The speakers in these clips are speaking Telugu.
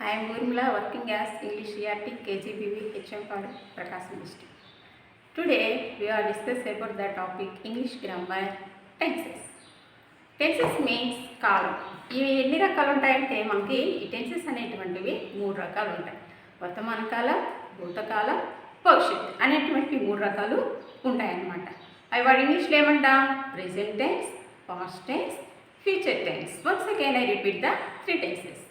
I am Urmila, working as English ERT KGBV HM Prakasam district. Today we are discussing about the topic English grammar tenses. Tenses means కాలం. ఇవి ఎన్ని రకాలు ఉంటాయంటే మనకి ఈ టెన్సెస్ అనేటువంటివి 3 రకాలు ఉంటాయి. వర్తమాన కాలం, భూతకాలం, భవిష్యత్తు అనేటువంటి 3 రకాలు ఉంటాయన్నమాట. అవి వాడు ఇంగ్లీష్లో ఏమంటాం? Present tense, past tense, future tense. Once again I repeat the 3 tenses.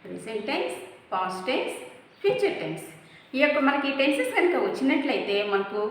Present tense, past tense, future tense. ఈ యొక్క మనకి టెన్సెస్ కనుక వచ్చినట్లయితే మనకు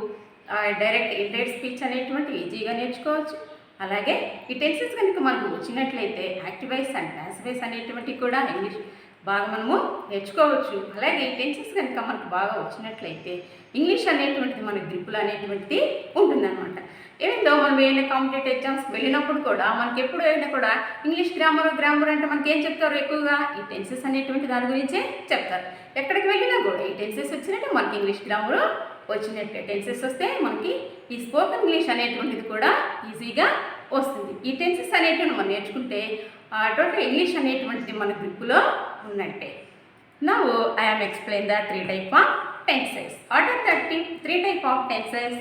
డైరెక్ట్ ఇండైరెక్ట్ స్పీచ్ అనేటువంటి ఈజీగా నేర్చుకోవచ్చు. అలాగే ఈ టెన్సెస్ కనుక మనకు వచ్చినట్లయితే active voice and passive voice అనేటువంటివి కూడా ఇంగ్లీష్ బాగా మనము నేర్చుకోవచ్చు. అలాగే ఈ టెన్సెస్ కనుక మనకు బాగా వచ్చినట్లయితే ఇంగ్లీష్ అనేటువంటిది మన గ్రిప్పులు అనేటువంటిది ఉంటుందన్నమాట. ఏదో మనం ఏదైనా కాంపిటేటివ్ ఎగ్జామ్స్కి వెళ్ళినప్పుడు కూడా మనకి ఎప్పుడు అయినా కూడా ఇంగ్లీష్ గ్రామర్ అంటే మనకి ఏం చెప్తారు? ఎక్కువగా ఈ టెన్సెస్ అనేటువంటి దాని గురించే చెప్తారు. ఎక్కడికి వెళ్ళినా కూడా ఈ టెన్సెస్ వచ్చినట్టే మనకి ఇంగ్లీష్ గ్రామర్ వచ్చినట్టే. టెన్సెస్ వస్తే మనకి ఈ స్పోకెన్ ఇంగ్లీష్ అనేటువంటిది కూడా ఈజీగా వస్తుంది. ఈ టెన్సెస్ అనేటువంటి మనం నేర్చుకుంటే టోటల్ ఇంగ్లీష్ అనేటువంటిది మన గ్రిప్పులో ఉన్నట్టే. Now I am explain the 3 type of tenses. What are the 3 type of tenses?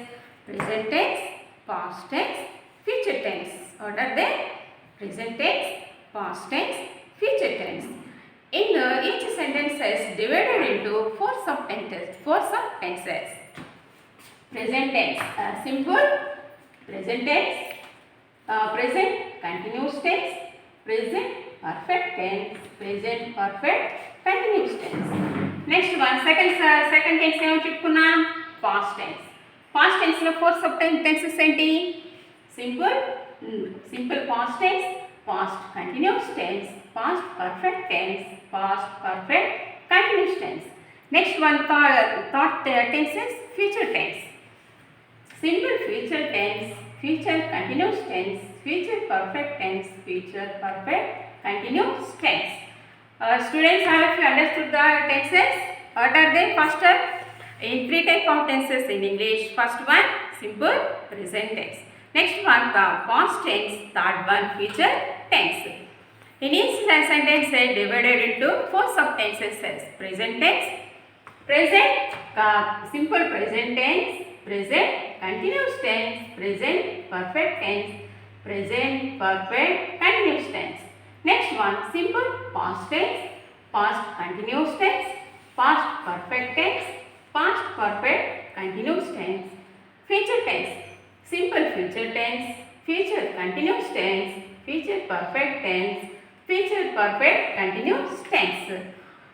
Present tense, past tense, future tense. What are they? Present tense, past tense, future tense. In each sentence is divided into 4 subtenses. 4 subtenses. Present tense, simple. Present tense, present continuous tense, present perfect tense, present perfect continuous tense. Next one, second tense ఏమో చెప్పుకున్నాం? Past tense. Past tense లో 4 subtenses ఏంటి? Simple past tense, past continuous tense, past perfect tense, past perfect continuous tense. Next one, third tense is future tense. Simple future tense, future continuous tense, future perfect tense, future perfect continuous tense. Students, have you understood the tenses? What are they? First, in 3 type of tenses in English. First one, simple present tense. Next one, past tense. Third one, future tense. In each sentence divided into 4 subtenses. Present tense, present, simple present tense, present continuous tense, present perfect tense, present perfect continuous tense. Next one, simple past tense, past continuous tense, past perfect tense, past perfect continuous tense, future tense, simple future tense, future continuous tense, future perfect tense, future perfect continuous tense.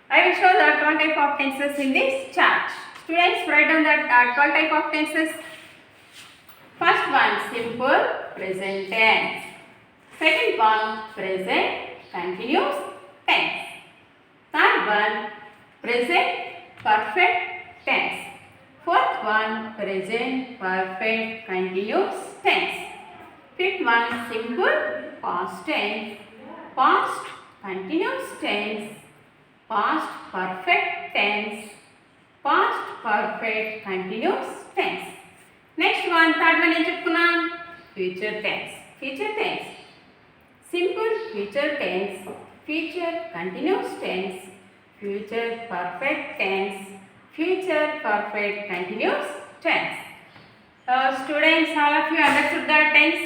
I will show the 12 type of tenses in this chart. Students, write down the 12 type of tenses. First one, simple present tense. Second one, present continuous tense. Third one, present perfect tense. Fourth one, present perfect continuous tense. Fifth one, simple past tense, past continuous tense, past perfect tense, past perfect continuous tense. Next one, third one ఏం చెప్పుకున్నాం? Future tense. Future tense, simple future tense, future continuous tense, future perfect tense, future perfect continuous tense. Students, all of you understood the tense?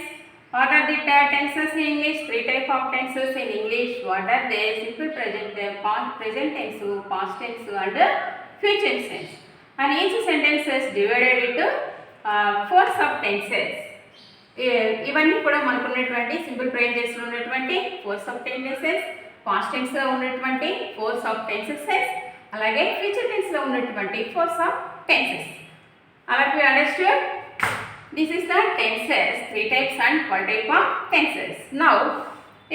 What are the tenses in English? 3 type of tenses in English. What are they? Simple present tense, past tense and future tense. And each sentence is divided into 4 subtenses. ఇవన్నీ కూడా మనకు ఉన్నటువంటి సింపుల్ ప్రెజెంట్ టెన్స్లో ఉన్నటువంటి 4 సబ్టెన్సెస్, పాస్ట్ టెన్స్లో ఉన్నటువంటి 4 సబ్టెన్సెస్, అలాగే ఫ్యూచర్ టెన్స్లో ఉన్నటువంటి 4 సబ్టెన్సెస్. All of you understood? This is the tenses, 3 types and 12 type of tenses. Now,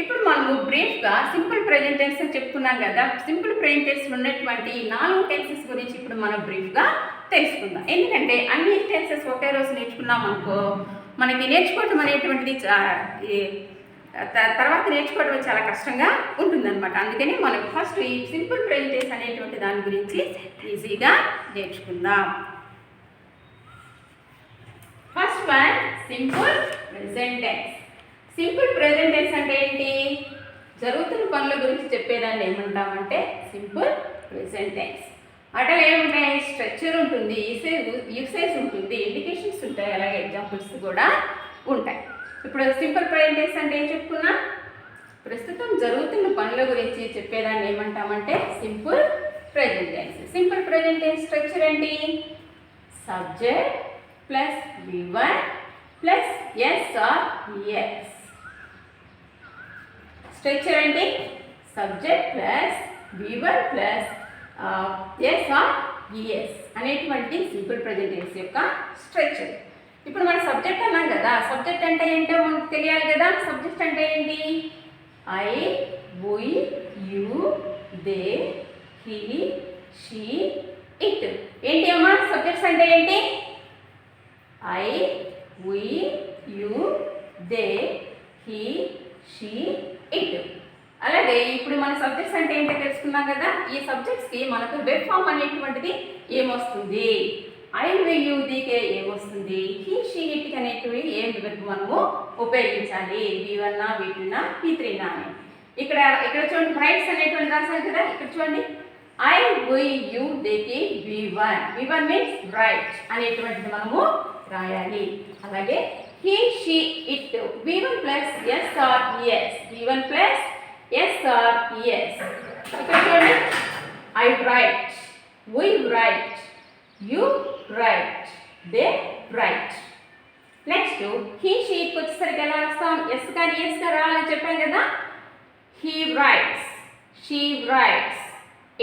ఇప్పుడు మనము బ్రీఫ్గా సింపుల్ ప్రెజెంట్ టెన్స్ అని చెప్పుకున్నాం కదా. సింపుల్ ప్రెజెంట్ టెన్స్లో ఉన్నటువంటి 4 టెన్సెస్ గురించి ఇప్పుడు మనం బ్రీఫ్గా తెలుసుకుందాం. ఎందుకంటే అన్ని టెన్సెస్ ఒకే రోజు నేర్చుకున్నాం అనుకో మనకి నేర్చుకోవటం అనేటువంటిది తర్వాత నేర్చుకోవడం చాలా కష్టంగా ఉంటుందన్నమాట. అందుకని మనం ఫస్ట్ ఈ సింపుల్ ప్రెజెంట్ టెన్స్ అనేటువంటి దాని గురించి ఈజీగా నేర్చుకుందాం. First one, simple present tense. Simple present tense అంటే ఏంటి? జరుగుతున్న పనుల గురించి చెప్పేదాన్ని ఏమంటామంటే సింపుల్ ప్రెజెంట్ టెన్స్. అట్లా ఏముంటాయి, స్ట్రక్చర్ ఉంటుంది, యూసేజ్ ఉంటుంది, ఇండికేషన్స్ ఉంటాయి, అలాగే ఎగ్జాంపుల్స్ కూడా ఉంటాయి. ఇప్పుడు సింపుల్ ప్రెజెంట్ టెన్స్ అంటే ఏం చెప్పుకున్నా, ప్రస్తుతం జరుగుతున్న పనుల గురించి చెప్పేదాన్ని ఏమంటామంటే simple present tense. Simple present tense structure ఏంటి, subject plus V1 plus S or S. Structure ఏంటి, subject plus V1 plus S or ES అనేటువంటి సింపుల్ ప్రెజెంట్ టెన్స్ యొక్క స్ట్రక్చర్. ఇప్పుడు మన సబ్జెక్ట్ అన్నాం కదా, సబ్జెక్ట్ అంటే ఏంటో మనకు తెలియాలి కదా. సబ్జెక్ట్ అంటే ఏంటి, I, we, you, they, he, she, it. ఏంటి అమ్మా సబ్జెక్ట్స్ అంటే ఏంటి, I, we, you, they, he, she, it. అలాగే ఇప్పుడు మన సబ్జెక్ట్స్ అంటే ఏంటో తెలుసుకున్నాం కదా. ఈ సబ్జెక్ట్స్కి మనకు వెబ్ ఫామ్ అనేటువంటిది ఏమొస్తుంది, ఐ, వి, యు, దీకే ఏమొస్తుంది, హీ, షీ, ఇట్ అనేటివి ఏం వెబ్ మనము ఉపయోగించాలి, V1 V2 V3 అని. ఇక్కడ చూడండి రైట్స్ అనేటువంటి రాశారు కదా. ఇక్కడ చూడండి ఐ, వి, యు, దేకి V1 మీన్స్ రైట్ అనేటువంటిది మనము రాయాలి. అలాగే he, she, it V1 plus S or ES, V1 plus S or ES. ఇక్కడ చూడండి I write, we write, you write, they write. Next he, she, ఇట్కి వచ్చేసరికి ఎలా రాస్తాం, ఎస్ కానీ ఎస్ గా రావాలని చెప్పాం కదా. He writes, she writes,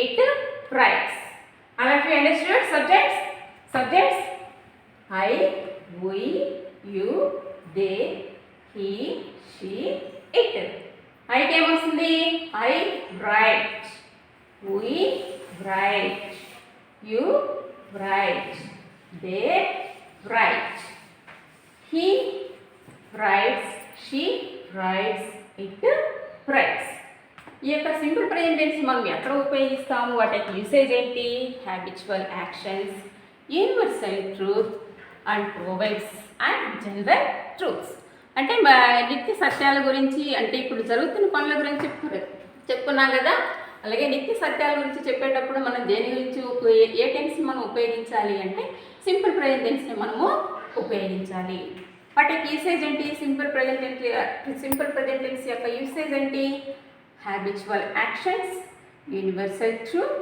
it writes. అలాగే understood subjects I, we, you, they, he, she, it. ఐకి ఏమొస్తుంది, I write, we write, you write, they write, he writes, she writes, it writes. ఈ యొక్క సింపుల్ ప్రెజెంట్ టెన్స్ మనం ఎక్కడ ఉపయోగిస్తాము, వాటి యూసేజ్ ఏంటి, habitual actions, universal truth and Proverbs and general truths. అంటే నిత్య సత్యాల గురించి, అంటే ఇప్పుడు జరుగుతున్న పనుల గురించి చెప్పుకున్నాం కదా. అలాగే నిత్య సత్యాల గురించి చెప్పేటప్పుడు మనం దేని గురించి ఏ టెన్స్ని మనం ఉపయోగించాలి అంటే సింపుల్ ప్రెజెంట్ టెన్స్ని మనము ఉపయోగించాలి. వాటి యూసేజ్ ఏంటి, సింపుల్ ప్రెజెంట్ టెన్స్ యొక్క యూసేజ్ ఏంటి, habitual actions, universal truth,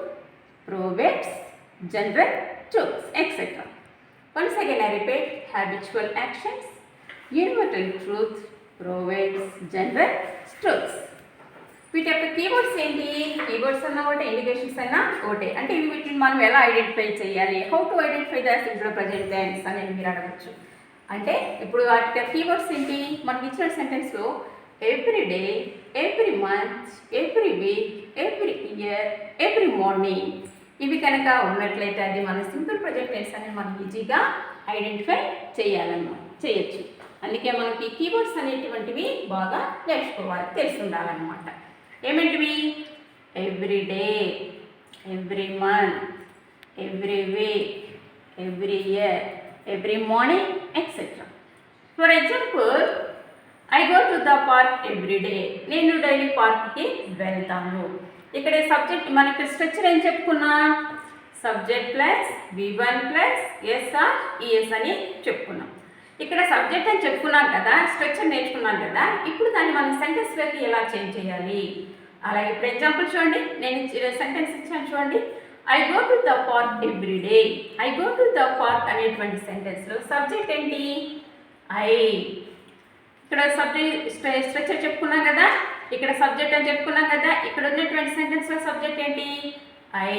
Proverbs, general truths, etcetera. Once again I repeat, habitual actions, universal truth, proverbs, general truths. వీటి యొక్క కీవర్డ్స్ ఏంటి, కీవర్డ్స్ అన్నా ఒకటే, ఇండికేషన్స్ అన్నా ఒకటే. అంటే వీటిని మనం ఎలా ఐడెంటిఫై చేయాలి, how to identify the simple present tense అనేది మీరు అడగచ్చు. అంటే ఇప్పుడు వాటి కీవర్డ్స్ ఏంటి, మనకి ఇచ్చిన సెంటెన్స్లో every day, every month, every week, every year, every morning ఇవి కనుక ఉన్నట్లయితే అది మన సింపుల్ ప్రెజెంట్ టెన్స్ అనేది మనం ఈజీగా ఐడెంటిఫై చేయొచ్చు. అందుకే మనకి కీవర్డ్స్ అనేటువంటివి బాగా నేర్చుకోవాలి, తెలిసి ఉండాలన్నమాట. ఏమిటివి, every day, every month, every week, every year, every morning, etcetera. For example, I go to the park every day, నేను డైలీ పార్క్కి వెళ్తాను. ఇక్కడ సబ్జెక్ట్ మనకి స్ట్రక్చర్ ఏం చెప్పుకున్నా, subject plus V1 plus S or ES అని చెప్పుకున్నాం. ఇక్కడ సబ్జెక్ట్ అని చెప్పుకున్నాం కదా, స్ట్రక్చర్ నేర్చుకున్నాం కదా. ఇప్పుడు దాన్ని మనం సెంటెన్స్లోకి ఎలా చేంజ్ చేయాలి, అలాగే ఇప్పుడు ఎగ్జాంపుల్ చూడండి, నేను సెంటెన్స్ ఇచ్చాను చూడండి. I go to the park every day, I go to the park అనేటువంటి సెంటెన్స్లో సబ్జెక్ట్ ఏంటి, ఐ. ఇక్కడ సబ్జెక్ట్ స్ట్రక్చర్ చెప్పుకున్నాం కదా, ఇక్కడ సబ్జెక్ట్ అని చెప్పుకున్నాం కదా. ఇక్కడ ఉన్నటువంటి సెంటెన్స్లో సబ్జెక్ట్ ఏంటి, ఐ.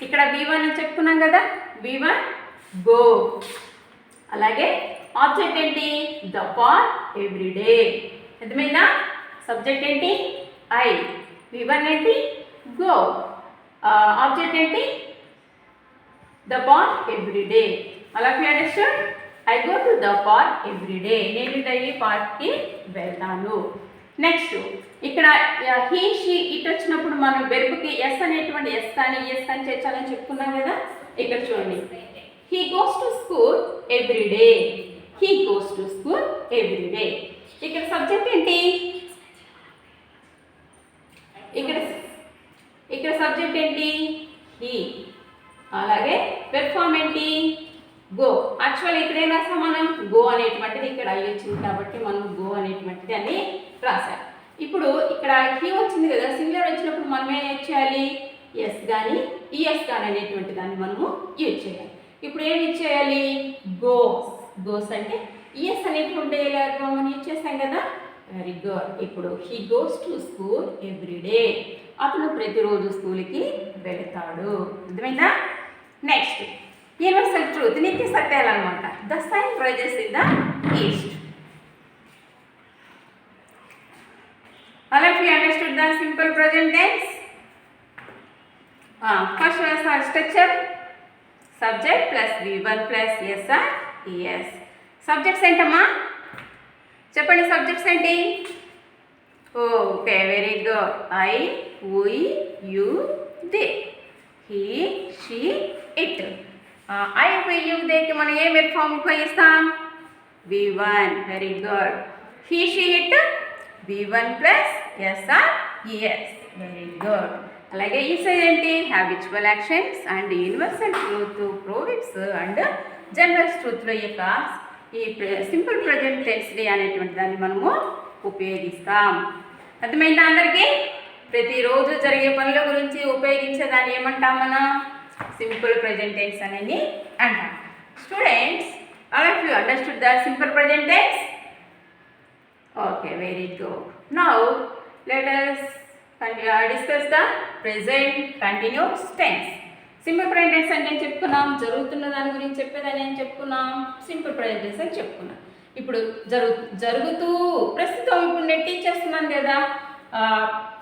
ఇక్కడ V1 అని చెప్పుకున్నాం కదా, V1 గో. అలాగే ఆబ్జెక్ట్ ఏంటి, ద పార్క్ ఎవ్రీ డే. అర్థమైందా, సబ్జెక్ట్ ఏంటి ఐ, V1 ఏంటి గో, ఆబ్జెక్ట్ ఏంటి ద పార్క్ ఎవ్రీ డే. అలా understood, I go to the park every day, నేను డైలీ పార్క్కి వెళ్తాను. నెక్స్ట్ ఇక్కడ హీ, షీ, ఇట్ వచ్చినప్పుడు మనం వెర్బ్కి ఎస్ అనేటువంటి ఎస్ కానీ ఎస్ కానీ చేర్చాలని చెప్పుకున్నాం కదా. ఇక్కడ చూడండి, he goes to school every day, he goes to school every day. ఇక్కడ సబ్జెక్ట్ ఏంటి ఇక్కడ ఇక్కడ సబ్జెక్ట్ ఏంటి హీ, అలాగే వెర్బ్ ఫామ్ ఏంటి గో. యాక్చువల్ ఇక్కడ ఏం రాసాం మనం గో అనేటువంటిది ఇక్కడ అయ్యి వచ్చింది కాబట్టి మనం గో అనేటువంటిది అని రాసాం. ఇప్పుడు ఇక్కడ హీ వచ్చింది కదా, సింగులర్ వచ్చినప్పుడు మనం ఏం చేయాలి ఎస్ కానీ ఈఎస్ కానీ అనేటువంటి దాన్ని మనము యూజ్ చేయాలి. ఇప్పుడు ఏం యూజ్ చేయాలి గోస్. గోస్ అంటే ఈఎస్ అనేటువంటి మనం యూజ్ చేసాం కదా. Very good. ఇప్పుడు he goes to school every day. అతను ప్రతిరోజు స్కూల్కి వెళతాడు. అర్థమైందా? నెక్స్ట్ యూనివర్సల్ ట్రూత్, నిత్య సత్యాలు అనమాట. The sun rises in the east. If you understood the simple present tense, first was our structure, subject plus V1 plus S or ES. Subjects ఏంటమ్మా చెప్పండి, సబ్జెక్ట్స్ ఏంటి? Okay, very good. I, we, you, they, he, she, it. I, we, you, theyకి మనం ఏ వెర్బ్ ఫామ్ ఉపయోగిస్తాం V1. Very good. he, she, it V1 plus S or ES. Very good. అలాగే ఈ సైడ్ ఏంటి habitual actions and universal truth, proverbs and general ట్రూత్లో యొక్క ఈ సింపుల్ ప్రజెంట్ టెన్స్ని అనేటువంటి దాన్ని మనము ఉపయోగిస్తాం. అర్థమైందా అందరికీ? ప్రతిరోజు జరిగే పనుల గురించి ఉపయోగించే దాన్ని ఏమంటాం మనం సింపుల్ ప్రజెంట్ టెన్స్ అనేది అంటాం. Students, all of you understood the simple present tense? Okay, very good. Now let us discuss the present continuous tense. Simple present tense అంటే ఏం చెప్పుకున్నాం? జరుగుతున్న దాని గురించి చెప్పేదాన్ని ఏం చెప్పుకున్నాం? సింపుల్ ప్రజెంట్ టెన్స్ అని చెప్పుకున్నాం. ఇప్పుడు జరుగుతూ ప్రస్తుతం ఇప్పుడు నేను టీచ్ చేస్తున్నాను కదా,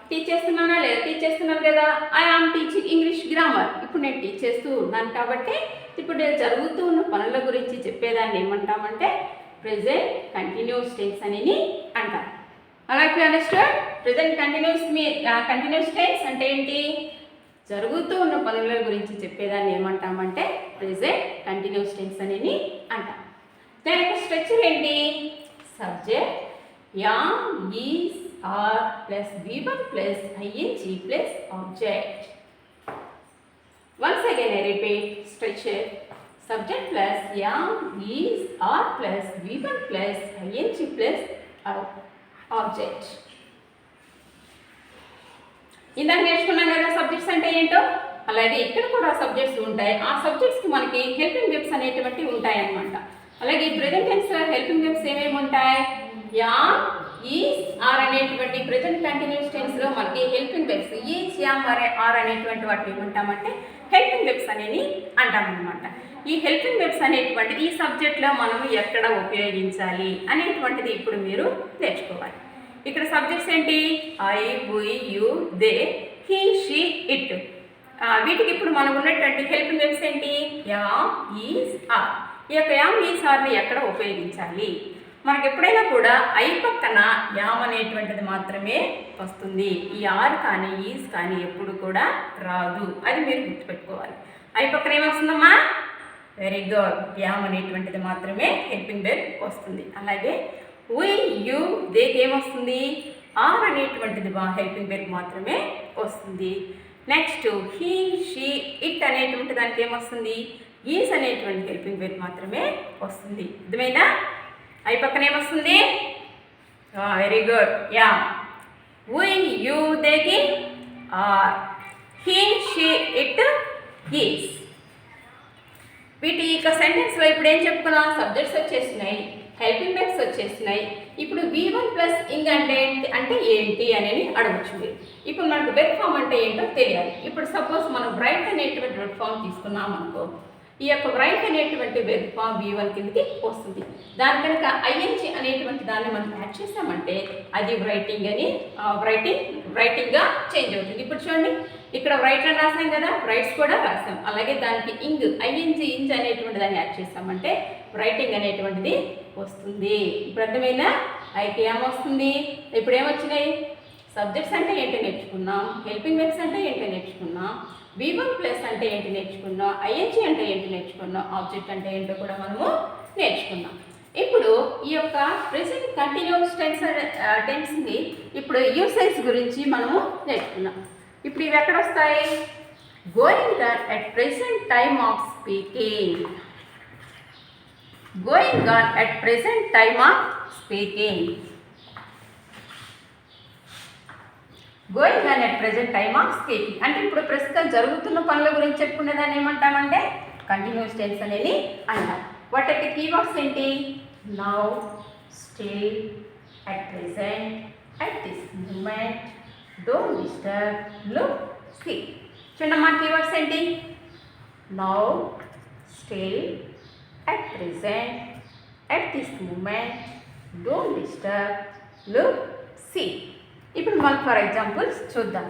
టీచ్ చేస్తున్నానా లేదా? టీచ్ చేస్తున్నాను కదా. I am teaching English grammar. ఇప్పుడు నేను టీచ్ చేస్తూ ఉన్నాను కాబట్టి ఇప్పుడు నేను జరుగుతూ ఉన్న పనుల గురించి చెప్పేదాన్ని ఏమంటామంటే ప్రెజెంట్ కంటిన్యూస్ టెన్స్ అని అంటాం. అలాగే అండర్స్టాండ్? ప్రెజెంట్ కంటిన్యూస్ టెన్స్ అంటే ఏంటి? జరుగుతూ ఉన్న పనుల గురించి చెప్పేదాన్ని ఏమంటామంటే ప్రెజెంట్ కంటిన్యూస్ టెన్స్ అని అంటాం. దాని యొక్క స్ట్రక్చర్ ఏంటి? Subject am, is, are plus V1 plus ING plus object. Once again I repeat, structure subject plus am, is, are plus V1 plus ING plus object. ఇందాక నేర్చుకున్నాం కదా సబ్జెక్ట్స్ అంటే ఏంటో. అలాగే ఇక్కడ కూడా సబ్జెక్ట్స్ ఉంటాయి. ఆ సబ్జెక్ట్స్కి మనకి హెల్పింగ్ వెర్బ్స్ అనేటువంటివి ఉంటాయి అన్నమాట. అలాగే ప్రెజెంట్ టెన్స్ హెల్పింగ్ వెర్బ్స్ ఏమేమి ఉంటాయి? యామ్, ఈస్, ఆర్ అనేటువంటి ప్రెజెంట్ కంటిన్యూస్ టెన్స్లో మనకి helping verbs is, am, are అనేటువంటి వాటిని ఏమంటామంటే హెల్పింగ్ వెర్బ్స్ అనేది అంటాం అన్నమాట. ఈ హెల్పింగ్ వెర్బ్స్ అనేటువంటిది ఈ సబ్జెక్ట్లో మనం ఎక్కడ ఉపయోగించాలి అనేటువంటిది ఇప్పుడు మీరు నేర్చుకోవాలి. ఇక్కడ సబ్జెక్ట్స్ ఏంటి? I, we, you, they, he, she, it. వీటికి ఇప్పుడు మనం ఉన్నటువంటి హెల్పింగ్ వెర్బ్స్ ఏంటి? Am, is, are. ఈ యొక్క యామ్, ఈస్, ఆర్ని ఎక్కడ ఉపయోగించాలి? మనకు ఎప్పుడైనా కూడా ఐ పక్కన యామ్ అనేటువంటిది మాత్రమే వస్తుంది. ఈ ఆర్ కానీ ఈస్ కానీ ఎప్పుడు కూడా రాదు. అది మీరు గుర్తుపెట్టుకోవాలి. ఐ పక్కన ఏమొస్తుందమ్మా? Very good. యామ్ అనేటువంటిది మాత్రమే హెల్పింగ్ వెర్బ్ వస్తుంది. అలాగే వి, యు, దేకి ఏమొస్తుంది? ఆర్ అనేటువంటిది హెల్పింగ్ వెర్బ్ మాత్రమే వస్తుంది. నెక్స్ట్ హీ, షీ, ఇట్ అనేటువంటి దానికి ఏమొస్తుంది? ఈస్ అనేటువంటి హెల్పింగ్ వెర్బ్ మాత్రమే వస్తుంది. అర్థమైందా? ఐ పక్కన ఏమొస్తుంది? Very good. Am. We, you, దేకి are. He, she, it, is. వీటి యొక్క సెంటెన్స్లో ఇప్పుడు ఏం చెప్పుకున్నాం? సబ్జెక్ట్స్ వచ్చేసినాయి, హెల్పింగ్ వెర్బ్స్ వచ్చేసినాయి. ఇప్పుడు V1 ప్లస్ ఇంగ్ అంటే ఏంటి అనేది అడగచ్చు మీరు. ఇప్పుడు మనకు వెర్బ్ ఫామ్ అంటే ఏంటో తెలియాలి. ఇప్పుడు సపోజ్ మనం బ్రైట్ అనేటువంటి వెర్బ్ ఫామ్ తీసుకున్నాం అనుకో, ఈ యొక్క బ్రైట్ అనేటువంటి వెర్బ్ ఫామ్ V1 కిందకి వస్తుంది. దాని కనుక ING అనేటువంటి దాన్ని మనం యాడ్ చేసామంటే అది రైటింగ్గా చేంజ్ అవుతుంది. ఇప్పుడు చూడండి, ఇక్కడ రైట్ అని రాసాం కదా, రైట్స్ కూడా రాసాం. అలాగే దానికి ING అనేటువంటి దాన్ని యాడ్ చేసామంటే రైటింగ్ అనేటువంటిది వస్తుంది. ఇప్పుడు అర్థమైందా? ఐకి ఏమొస్తుంది? ఇప్పుడు ఏమొచ్చినాయి? సబ్జెక్ట్స్ అంటే ఏంటో నేర్చుకున్నాం, హెల్పింగ్ వెర్బ్స్ అంటే ఏంటో నేర్చుకున్నాం, V1 ప్లస్ అంటే ఏంటి నేర్చుకున్నాం, ING అంటే ఏంటి నేర్చుకున్నాం, ఆబ్జెక్ట్ అంటే ఏంటో కూడా మనము నేర్చుకున్నాం. ఇప్పుడు ఈ యొక్క ప్రెజెంట్ కంటిన్యూస్ టెన్స్ని ఇప్పుడు యూసేజ్ గురించి మనము నేర్చుకున్నాం. ఇప్పుడు ఇవి ఎక్కడ వస్తాయి? Going on at present time of speaking. Going on at present time of speaking. Going on at present time of speaking అంటే ఇప్పుడు ప్రస్తుతం జరుగుతున్న పనుల గురించి చెప్పుకునేదాన్ని ఏమంటామంటే కంటిన్యూస్ టెన్స్ అనేది అంటాం. వాటి యొక్క కీవర్డ్స్ ఏంటి? Now, still, at present, at this moment, don't disturb, look, see. చూడమ్మా కీవర్డ్స్ ఏంటి? Now, still, at present, at this moment, don't disturb, look, see. ఇప్పుడు మనం ఫర్ ఎగ్జాంపుల్స్ చూద్దాం.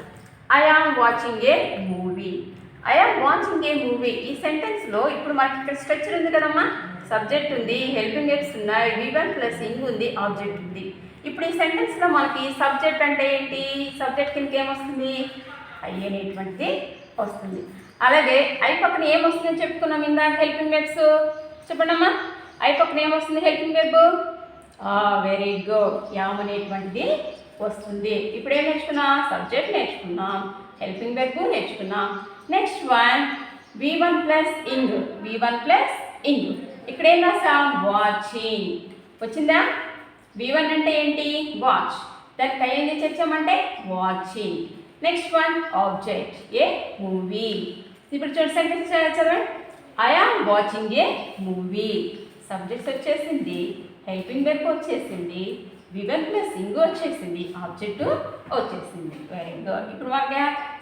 I am watching a movie. I am watching a movie ఈ సెంటెన్స్లో ఇప్పుడు మనకి ఇక్కడ స్ట్రక్చర్ ఉంది కదమ్మా. సబ్జెక్ట్ ఉంది, హెల్పింగ్ ఎక్స్ ఉన్నాయి, V1 ప్లస్ ఇంగ్ ఉంది, ఆబ్జెక్ట్ ఉంది. ఇప్పుడు ఈ సెంటెన్స్లో మనకి సబ్జెక్ట్ అంటే ఏంటి? సబ్జెక్ట్ కిందకి ఏమొస్తుంది? ఐ అనేటువంటిది వస్తుంది. అలాగే ఐ పక్కన ఏమొస్తుందని చెప్పుకున్నాం ఇందాక హెల్పింగ్ ఎక్స్. చెప్పండమ్మా, ఐ పక్కన ఏమొస్తుంది helping verb? Very good, yam అనేటువంటిది వస్తుంది. ఇప్పుడు ఏం నేర్చుకున్నాం? సబ్జెక్ట్ నేర్చుకున్నాం, హెల్పింగ్ వెర్బ్ నేర్చుకున్నాం. నెక్స్ట్ వన్ V1 ప్లస్ ఇంగ్. V1 ప్లస్ ఇంగ్ ఇక్కడ ఏం రాసాం? వాచింగ్. వచ్చిందా? V1 అంటే ఏంటి? వాచ్. దానికి ఏం తెచ్చామంటే watching. Next one object, a movie. ఇప్పుడు చూడండి సెంటెన్స్ చదవండి. I am watching a movie. Subjects వచ్చేసింది, హెల్పింగ్ వెర్బ్ వచ్చేసింది, V1 ప్లస్ ఇంగ్ వచ్చేసింది, ఆబ్జెక్ట్ వచ్చేసింది. Very good. ఇప్పుడు మాకు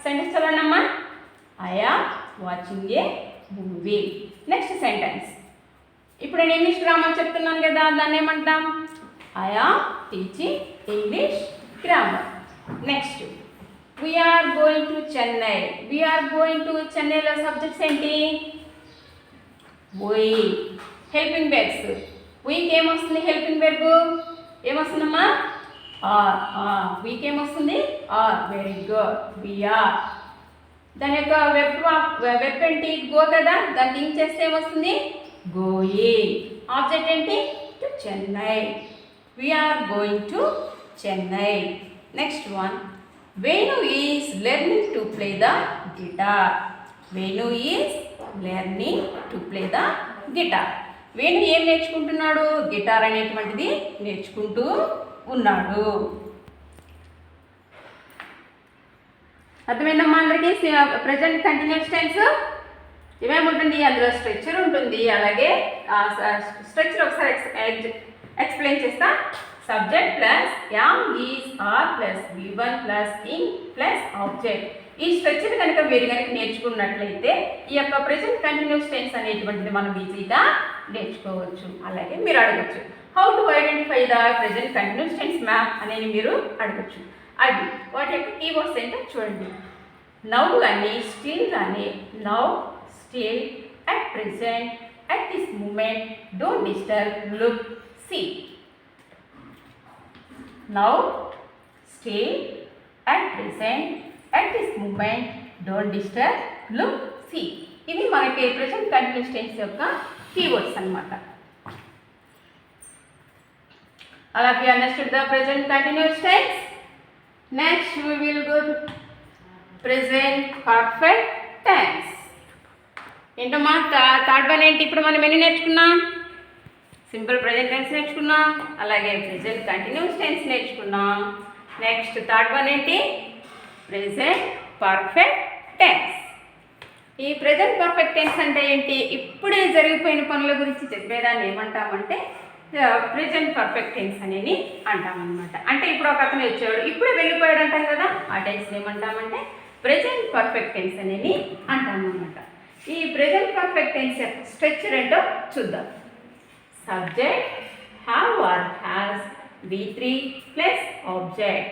సెంటెన్స్ చదవండమ్మా. I am watching a movie. Next sentence. ఇప్పుడు నేను ఇంగ్లీష్ గ్రామర్ చెప్తున్నాను కదా, దాన్ని ఏమంటాం? I am teaching English grammar. Next we are going to Chennai. We are going to చెన్నైలో సబ్జెక్ట్స్ ఏంటి? వీ. Helping verbs. వీకి ఏమొస్తుంది హెల్పింగ్ వెర్బ్? ఏమొస్తుందమ్మా? ఆర్. వీకి ఏమొస్తుంది? ఆర్. Very good, we are. దాని యొక్క వెబ్ ఏంటి? గో కదా, దాన్ని లింక్ చేస్తే ఏమొస్తుంది? గోయింగ్. ఆబ్జెక్ట్ ఏంటి? To Chennai. We are going to Chennai. Next one Venu is learning to play the guitar. Venu is learning to play the guitar. Venu ఏం నేర్చుకుంటున్నాడు? గిటార్ అనేటువంటిది నేర్చుకుంటూ ఉన్నాడు. అర్థమైందమ్మా అందరికీ? ప్రెజెంట్ కంటిన్యూస్ టెన్స్ ఇవేముంటుంది? అందులో స్ట్రక్చర్ ఉంటుంది. అలాగే స్ట్రక్చర్ ఒకసారి ఎక్స్ప్లెయిన్ చేస్తా. Subject plus am, is, are plus V1 plus ing plus object. ఈ స్ట్రక్చర్ కనుక మీరు కనుక నేర్చుకున్నట్లయితే ఈ యొక్క ప్రెజెంట్ కంటిన్యూస్ టెన్స్ అనేటువంటిది మనం ఈజీగా నేర్చుకోవచ్చు. అలాగే మీరు అడగచ్చు, how to identify the present continuous tense map అనేది మీరు అడగచ్చు. అది వాటి యొక్క కీవర్డ్స్ ఏంటో చూడండి. నౌ కానీ, స్టిల్ కానీ. Now, still, at present, at this moment, don't disturb, look, see. Now, still, at present, at this moment, don't disturb, look, see. ఇవి మనకి ప్రెజెంట్ కంటిన్యూస్ టెన్స్ యొక్క కీవర్డ్స్ అన్నమాట. All of you understood the present continuous tense? Next we will go to present perfect tense. ఏంటమ్మా థర్డ్ వన్ ఏంటి? ఇప్పుడు మనం ఎన్ని నేర్చుకున్నాం? సింపుల్ ప్రెజెంట్ టెన్స్ నేర్చుకున్నాం, అలాగే ప్రెజెంట్ కంటిన్యూస్ టెన్స్ నేర్చుకున్నాం. నెక్స్ట్ థర్డ్ వన్ ఏంటి? Present perfect tense. ఈ ప్రెజెంట్ పర్ఫెక్ట్ టెన్స్ అంటే ఏంటి? ఇప్పుడే జరిగిపోయిన పనుల గురించి చెప్పేదాన్ని ఏమంటామంటే ప్రెజెంట్ పర్ఫెక్ట్ టెన్స్ అనేది అంటామన్నమాట. అంటే ఇప్పుడు ఒక అతను వచ్చాడు, ఇప్పుడే వెళ్ళిపోయాడు అంటాం కదా, ఆ టెన్స్ ఏమంటామంటే ప్రెజెంట్ పర్ఫెక్ట్ టెన్స్ అనేది అంటామన్నమాట. ఈ ప్రెజెంట్ పర్ఫెక్ట్ టెన్స్ స్ట్రక్చర్ ఏంటో చూద్దాం. Subject, have or has, V3 plus object.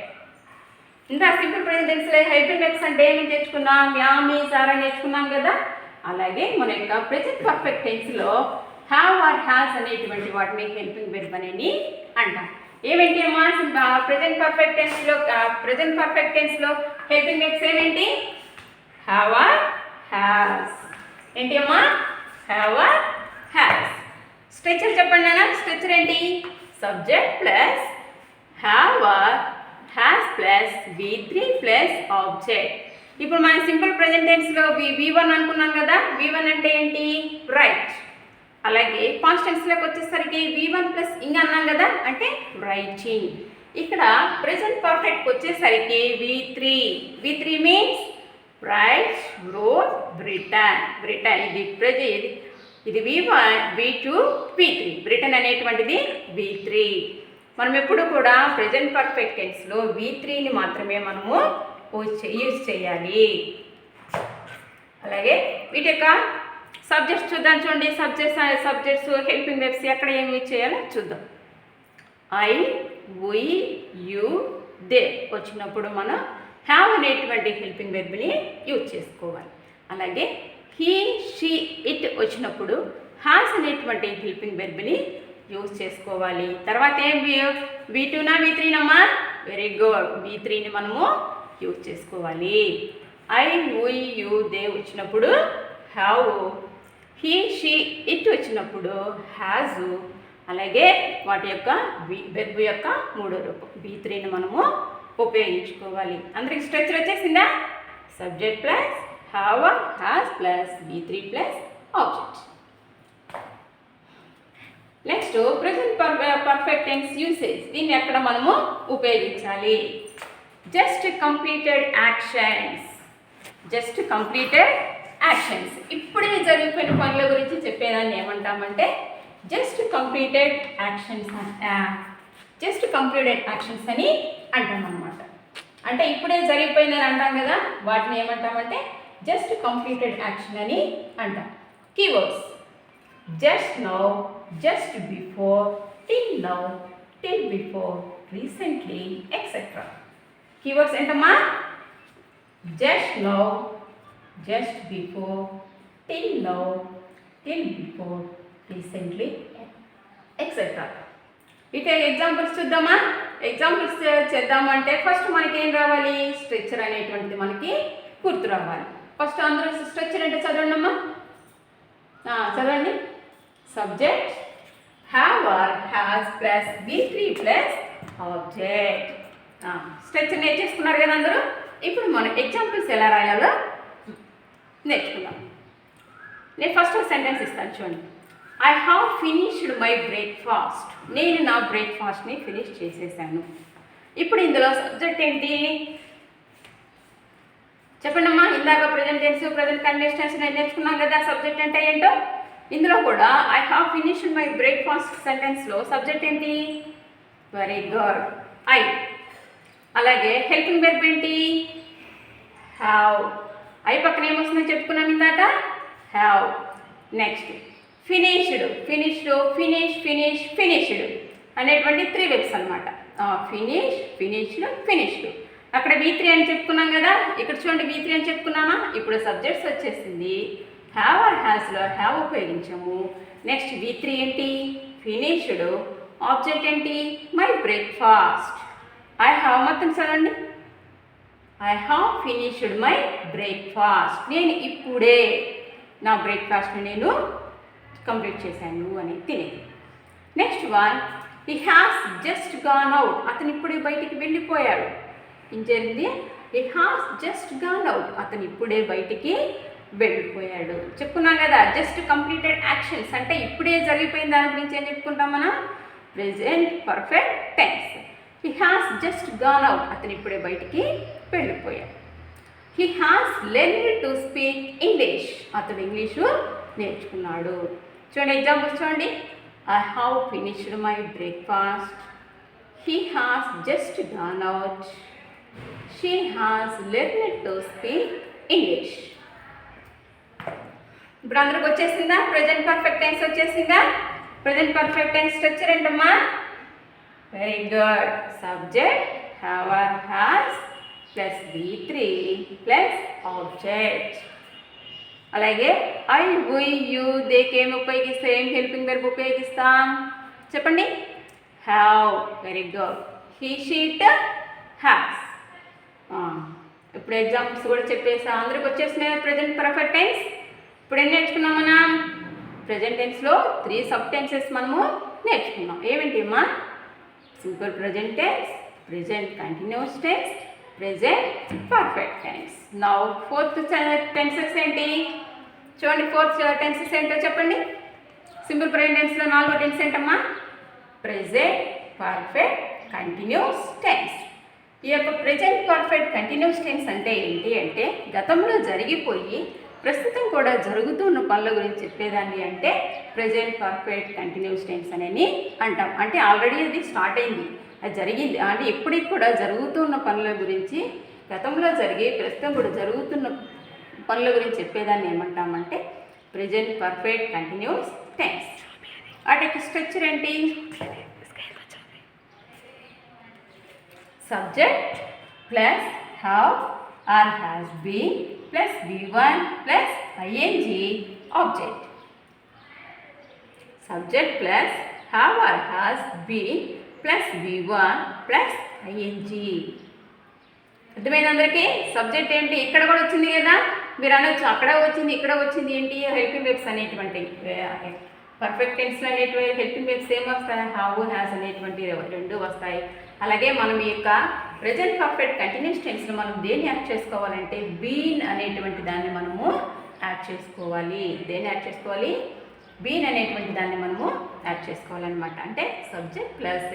ఇంకా సింపుల్ ప్రెజెంట్ టెన్స్లో హెల్పింగ్ వెర్బ్స్ అంటే ఏమి నేర్చుకున్నాం? యామ్, ఈజ్, ఆర్ అని నేర్చుకున్నాం కదా. అలాగే మన యొక్క ప్రెజెంట్ పర్ఫెక్ట్ టెన్స్లో హ్యావ్ ఆర్ హ్యాస్ అనేటువంటి వాటిని హెల్పింగ్ వెర్బ్ అనేది అంటాం. ఏమేంటి అమ్మా ప్రెజెంట్ పర్ఫెక్ట్ టెన్స్లో హెల్పింగ్ వెర్బ్స్ ఏమేంటి? Have or has. ఏంటి అమ్మా? Have or has. స్ట్రక్చర్ చెప్పండి నాన్న. స్ట్రక్చర్ ఏంటి? Subject plus have or has plus V3 plus object. ఇప్పుడు మనం సింపుల్ ప్రెజెంట్ టెన్స్లో V1 అనుకున్నాం కదా. V1 అంటే ఏంటి? రైట్. అలాగే పాస్ట్ టెన్స్లోకి వచ్చేసరికి V1 ప్లస్ ఇంగ్ అన్నాం కదా, అంటే రైటింగ్. ఇక్కడ ప్రెజెంట్ పర్ఫెక్ట్కి వచ్చేసరికి V3 means right, wrote, return. ఇది V1, V2, V3. రిటర్న్ అనేటువంటిది V3. మనం ఎప్పుడు కూడా ప్రెజెంట్ పర్ఫెక్ట్ టెన్స్లో V3ని మాత్రమే మనము యూజ్ చేయాలి. అలాగే వీటి యొక్క సబ్జెక్ట్స్ చూద్దాం. చూడండి, సబ్జెక్ట్స్ హెల్పింగ్ వెబ్స్ ఎక్కడ ఏమి యూజ్ చేయాలో చూద్దాం. ఐ, వి, యు, దే వచ్చినప్పుడు మనం హ్యావ్ అనేటువంటి హెల్పింగ్ వెర్బ్ని యూజ్ చేసుకోవాలి. అలాగే హీ, షీ, ఇట్ వచ్చినప్పుడు హ్యాస్ అనేటువంటి హెల్పింగ్ వెర్బ్ని యూజ్ చేసుకోవాలి. తర్వాత ఏం V2నా V3నమ్మా? వెరీ గుడ్, V3ని మనము యూజ్ చేసుకోవాలి. ఐ, వి, యు, దే వచ్చినప్పుడు హ్యావ్, హీ, షీ, ఇట్ వచ్చినప్పుడు హ్యాజు. అలాగే వాటి యొక్క వెర్బ్ యొక్క మూడో రూపం V3ని మనము ఉపయోగించుకోవాలి. అందరికి స్ట్రక్చర్ వచ్చేసిందా? Subject plus have, has plus V3 plus object. Next present perfect tense usage. దీన్ని ఎక్కడ మనము ఉపయోగించాలి? Just completed actions. ఇప్పుడే జరిగిపోయిన పనుల గురించి చెప్పేదాన్ని ఏమంటామంటే జస్ట్ కంప్లీటెడ్ యాక్షన్స్ అని అంటాం అన్నమాట. అంటే ఇప్పుడే జరిగిపోయిందని అంటాం కదా, వాటిని ఏమంటామంటే జస్ట్ కంప్లీటెడ్ యాక్షన్ అని అంటాం. Keywords: just now, just before, till now, till before, recently, etcetera. Keywords ఏంటమ్మా? Just now, just before, till now, till before, recently, etcetera. ఇటే ఎగ్జాంపుల్స్ చూద్దామా? ఎగ్జాంపుల్స్ చేద్దామంటే ఫస్ట్ మనకి ఏం రావాలి? స్ట్రక్చర్ అనేటువంటిది మనకి గుర్తు రావాలి. ఫస్ట్ అందరూ స్ట్రక్చర్ అంటే చదవండి అమ్మా. చదవండి. Subject have or has plus V3 plus object. Structure నేర్చేసుకున్నారు కదా అందరూ. ఇప్పుడు మనం ఎగ్జాంపుల్స్ ఎలా రాయాలో నేర్చుకుందాం. నేను ఫస్ట్ ఒక సెంటెన్స్ ఇస్తాను చూడండి. I have finished my breakfast. నేను నా బ్రేక్ఫాస్ట్ని ఫినిష్ చేసేసాను. ఇప్పుడు ఇందులో సబ్జెక్ట్ ఏంటి చెప్పండి అమ్మా. ఇందాక present tense, present continuous tense నేర్చుకున్నాం కదా సబ్జెక్ట్ అంటే ఏంటో. ఇందులో కూడా I have finished my breakfast సెంటెన్స్లో సబ్జెక్ట్ ఏంటి? Very good, I. అలాగే హెల్పింగ్ వెర్బ్ ఏంటి? హ్యావ్. ఐ పక్కన ఏమొస్తుందో చెప్పుకున్నాం ఇందాక, హ్యావ్. నెక్స్ట్ ఫినిష్డ్ అనేటువంటి 3 వెబ్స్ అనమాట. ఫినిష్డ్. అక్కడ V3 అని చెప్పుకున్నాం కదా, ఇక్కడ చూడండి V3 అని చెప్పుకున్నామా. ఇప్పుడు సబ్జెక్ట్స్ వచ్చేసింది. హ్యావ్ ఆర్ హ్యాస్లో హ్యావ్ ఉపయోగించాము. నెక్స్ట్ V3 ఏంటి? ఫినిష్డ్. ఆబ్జెక్ట్ ఏంటి? My breakfast. ఐ హ్యావ్ మొత్తం చదవండి. I have finished my breakfast. నేను ఇప్పుడే నా బ్రేక్ఫాస్ట్ని నేను కంప్లీట్ చేశాను అని తినేది. Next one, he has just gone out. అతను ఇప్పుడే బయటికి వెళ్ళిపోయాడు. ఏం జరిగింది? He has just gone out. అతను ఇప్పుడే బయటికి వెళ్ళిపోయాడు. చెప్పుకున్నాం కదా జస్ట్ కంప్లీటెడ్ యాక్షన్స్ అంటే ఇప్పుడే జరిగిపోయిన దాని గురించి ఏం చెప్పుకుంటాం మనం? Present perfect tense. He has just gone out. అతను ఇప్పుడే బయటికి వెళ్ళిపోయాడు. He has learned to speak English. అతను ఇంగ్లీషు నేర్చుకున్నాడు. చూడండి ఎగ్జాంపుల్స్ చూడండి. I have finished my breakfast. He has just gone out. She has learned to speak English. ఇప్పుడు అందరికి వచ్చేసిందా? ప్రెజెంట్ పర్ఫెక్ట్ టెన్స్ వచ్చేసిందా? ప్రెజెంట్ పర్ఫెక్ట్ టెన్స్ స్ట్రక్చర్ ఏంటమ్మా? Very good. Subject have or has plus V3 plus object. అలాగే ఐ, వి, యు, దేకి ఏమి ఉపయోగిస్తే ఏం హెల్పింగ్ వెర్బ్ ఉపయోగిస్తాం చెప్పండి? Have. Very good. He, she, it, has. ఇప్పుడు ఎగ్జాంపుల్స్ కూడా చెప్పేసా. అందరికి వచ్చేసినాయి ప్రెజెంట్ పర్ఫెక్ట్ టెన్స్. ఇప్పుడు ఏం నేర్చుకున్నాం మనం? ప్రెజెంట్ టెన్స్లో 3 సబ్ టెన్సెస్ మనము నేర్చుకున్నాం. ఏమిటి అమ్మా? Simple present tense, present continuous tense, present perfect tense. Now fourth tenses ఏంటి చూడండి. ఫోర్త్ టెన్సెస్ ఏంటో చెప్పండి. సింపుల్ ప్రెజెంట్ టెన్స్లో 4వ టెన్స్ ఏంటమ్మా? Present perfect continuous tense. ఈ యొక్క ప్రెజెంట్ పర్ఫెక్ట్ కంటిన్యూస్ టెన్స్ అంటే ఏంటి అంటే గతంలో జరిగిపోయి ప్రస్తుతం కూడా జరుగుతున్న పనుల గురించి చెప్పేదాన్ని అంటే ప్రెజెంట్ పర్ఫెక్ట్ కంటిన్యూస్ టెన్స్ అనేది అంటాం. అంటే ఆల్రెడీ అది స్టార్ట్ అయింది, అది జరిగింది. అంటే ఇప్పటికి కూడా జరుగుతున్న పనుల గురించి, గతంలో జరిగి ప్రస్తుతం కూడా జరుగుతున్న పనుల గురించి చెప్పేదాన్ని ఏమంటామంటే ప్రెజెంట్ పర్ఫెక్ట్ కంటిన్యూస్ టెన్స్. వాటి స్ట్రక్చర్ ఏంటి? Subject plus have or has been plus V1 plus ing object. Subject plus have or has been plus V1 plus ing. అర్థమైంది అందరికీ? సబ్జెక్ట్ ఏంటి? ఇక్కడ కూడా వచ్చింది కదా, మీరు అనొచ్చు అక్కడ వచ్చింది ఇక్కడ వచ్చింది ఏంటి? హెల్పింగ్ వెబ్స్ అనేటువంటి పర్ఫెక్ట్ టెన్స్లో అనేటువంటి హెల్పింగ్ వెబ్స్ ఏం వస్తాయి? హ్యావ్ హ్యాస్ అనేటువంటి 2 వస్తాయి. అలాగే మనం ఈ యొక్క ప్రెజెంట్ పర్ఫెక్ట్ కంటిన్యూస్ టెన్స్లో మనం దేన్ని యాడ్ చేసుకోవాలంటే బీన్ అనేటువంటి దాన్ని మనము యాడ్ చేసుకోవాలి. దేన్ని యాడ్ చేసుకోవాలి? బీన్ అనేటువంటి దాన్ని మనము యాడ్ చేసుకోవాలన్నమాట. అంటే subject plus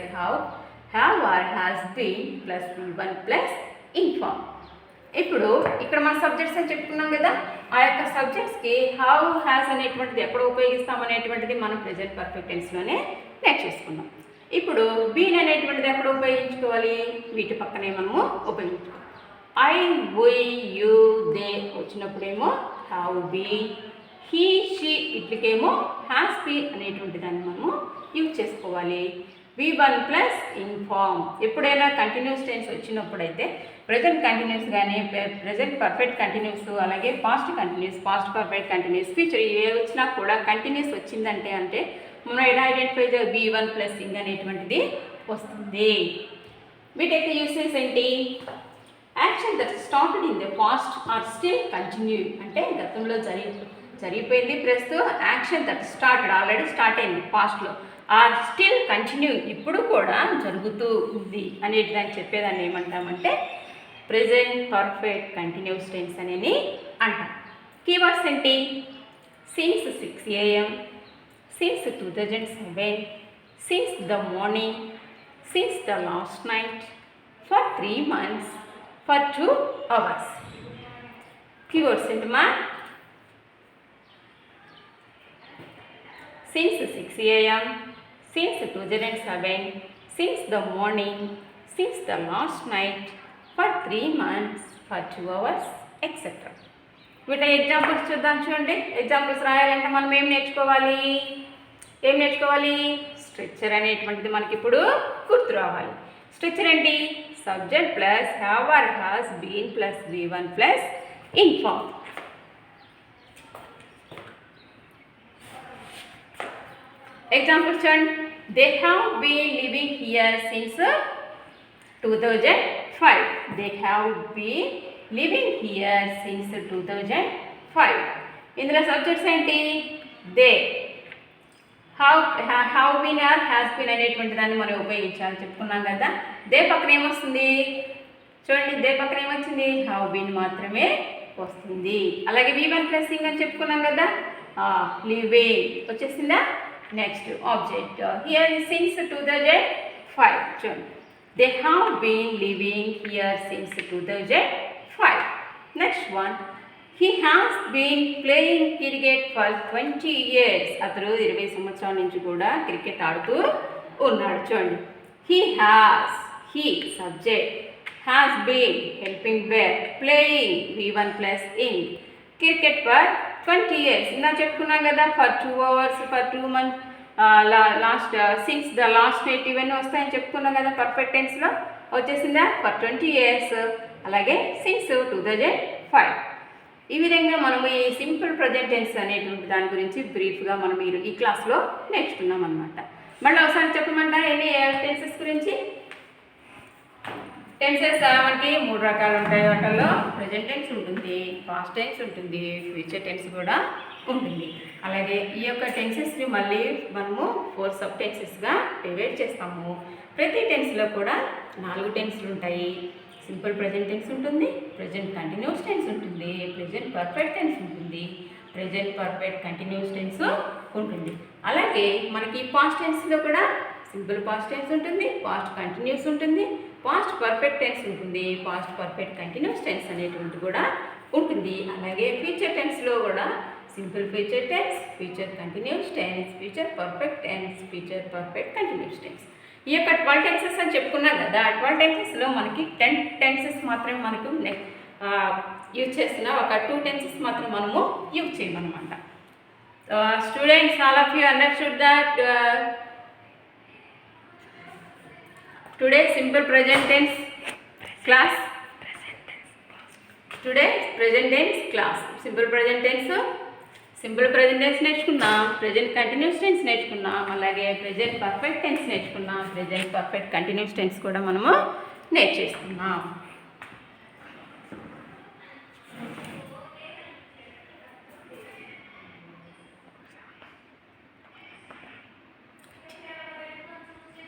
have or has been plus V1 plus ing form. ఇప్పుడు ఇక్కడ మన సబ్జెక్ట్స్ అని చెప్పుకున్నాం కదా, ఆ యొక్క సబ్జెక్ట్స్కి హ్యావ్ హ్యాస్ అనేటువంటిది ఎక్కడ ఉపయోగిస్తాం అనేటువంటిది మనం ప్రెజెంట్ పర్ఫెక్ట్ టెన్స్లోనే నేర్చేసుకున్నాం. ఇప్పుడు బీన్ అనేటువంటిది ఎక్కడ ఉపయోగించుకోవాలి? వీటి పక్కనే మనము ఉపయోగించుకోవాలి. ఐ, వి, యు, దే వచ్చినప్పుడేమో హ్యావ్ బీన్, హీ, షీ ఇట్లకేమో హ్యాస్ బీన్ అనేటువంటి దాన్ని మనము యూజ్ చేసుకోవాలి. V1 plus ing form. ఎప్పుడైనా కంటిన్యూస్ టెన్స్ వచ్చినప్పుడైతే ప్రెజెంట్ కంటిన్యూస్ కానీ, ప్రెజెంట్ పర్ఫెక్ట్ కంటిన్యూస్, అలాగే past continuous, past perfect continuous, future ఏ వచ్చినా కూడా కంటిన్యూస్ వచ్చిందంటే అంటే మనం ఎలా ఐడెంటిఫై చేయాలి? V1 ప్లస్ ఇంగ్ అనేటువంటిది వస్తుంది. వీటి యొక్క యూసెస్ ఏంటి? Action that started in the past or still continue. అంటే గతంలో జరిగిపోయింది, ప్రస్తుతం action that started already start అయింది పాస్ట్లో, ఆర్ స్టిల్ కంటిన్యూ ఇప్పుడు కూడా జరుగుతూ ఉంది అనేది దాన్ని చెప్పేదాన్ని ఏమంటామంటే ప్రెజెంట్ పర్ఫెక్ట్ కంటిన్యూస్ టెన్స్ అనేది అంటాం. కీవర్డ్స్ ఏంటి? Since 6 AM, since 2007, since the morning, since the last night, for 3 months, for 2 hours. Keywords ఏంటమ్మా? Since 6 AM, since 2007, since the morning, since the last night, for 3 months, for 2 hours, etc. వీటి ఎగ్జాంపుల్స్ చూద్దాం. చూడండి, ఎగ్జాంపుల్స్ రాయాలంటే మనం ఏం నేర్చుకోవాలి? స్ట్రక్చర్ అనేటువంటిది మనకి ఇప్పుడు గుర్తు రావాలి. స్ట్రక్చర్ ఏంటి? Subject plus have or has been plus V1 plus ing form. Examples చూడండి. They have been living here since 2005. They have been living here since 2005. ఇందులో సబ్జెక్ట్స్ ఏంటి? They. Have been or has been అనేటువంటి దాన్ని మనం ఉపయోగించాలని చెప్పుకున్నాం కదా. దే పక్కన ఏమొస్తుంది? చూడండి, దే పక్కన ఏమొచ్చింది? హ్యావ్ బీన్ మాత్రమే వస్తుంది. అలాగే V1 ప్లస్ ఇంగ్ అని చెప్పుకున్నాం కదా, లివింగ్ వచ్చేసిందా? Next object here since 2005. చూడండి, they have been living here since 2005. Next one, he has been playing cricket for 20 years. అతను 20 సంవత్సరాల నుంచి కూడా క్రికెట్ ఆడుతూ ఉన్నాడు. చూడండి, he subject, has been helping verb, playing V1 plus ing, cricket for 20 years. ఇలా చెప్పుకున్నాం కదా, for 2 hours, for 2 months, last since the last night ఇవన్నీ వస్తాయని చెప్పుకున్నాం కదా. పర్ఫెక్ట్ టెన్స్లో వచ్చేసిందా? for 20 years, అలాగే since 2005. ఈ విధంగా మనము ఈ సింపుల్ ప్రజెంట్ టెన్స్ అనేటువంటి దాని గురించి బ్రీఫ్గా మనం ఈ క్లాస్లో నేర్చుకున్నాం అనమాట. మళ్ళీ ఒకసారి చెప్పమంటారా ఎన్ని టెన్సెస్ గురించి? టెన్సెస్ మనకి 3 రకాలు ఉంటాయి. వాటిల్లో ప్రెజెంట్ టెన్స్ ఉంటుంది, పాస్ట్ టెన్స్ ఉంటుంది, ఫ్యూచర్ టెన్స్ కూడా ఉంటుంది. అలాగే ఈ యొక్క టెన్సెస్ని మళ్ళీ మనము 4 సబ్ టెన్సెస్గా డివైడ్ చేస్తాము. ప్రతి టెన్స్లో కూడా 4 టెన్స్లు ఉంటాయి. సింపుల్ ప్రెజెంట్ టెన్స్ ఉంటుంది, ప్రెజెంట్ కంటిన్యూస్ టెన్స్ ఉంటుంది, ప్రెజెంట్ పర్ఫెక్ట్ టెన్స్ ఉంటుంది, ప్రెజెంట్ పర్ఫెక్ట్ కంటిన్యూస్ టెన్స్ ఉంటుంది. అలాగే మనకి పాస్ట్ టెన్స్లో కూడా సింపుల్ పాస్ట్ టెన్స్ ఉంటుంది, పాస్ట్ కంటిన్యూస్ ఉంటుంది, పాస్ట్ పర్ఫెక్ట్ టెన్స్ ఉంటుంది, పాస్ట్ పర్ఫెక్ట్ కంటిన్యూస్ టెన్స్ అనేటువంటి కూడా ఉంటుంది. అలాగే ఫ్యూచర్ టెన్స్లో కూడా simple future tense, future continuous tense, future perfect tense, future perfect continuous tense. ఈ యొక్క 12 టెన్సెస్ అని చెప్పుకున్నాం కదా. 12 టెన్సెస్లో మనకి 10 టెన్సెస్ మాత్రమే మనకు యూజ్ చేస్తున్నా, ఒక 2 టెన్సెస్ మాత్రం మనము యూజ్ చేయమన్నమాట. Students, all of you understood that today simple present tense class. Today present tense class. Simple present tense నేర్చుకున్నాం, ప్రెజెంట్ కంటిన్యూస్ టెన్స్ నేర్చుకున్నాం, అలాగే ప్రెజెంట్ పర్ఫెక్ట్ టెన్స్ నేర్చుకున్నాం, ప్రెజెంట్ పర్ఫెక్ట్ కంటిన్యూస్ టెన్స్ కూడా మనము నేర్చేసుకున్నాం.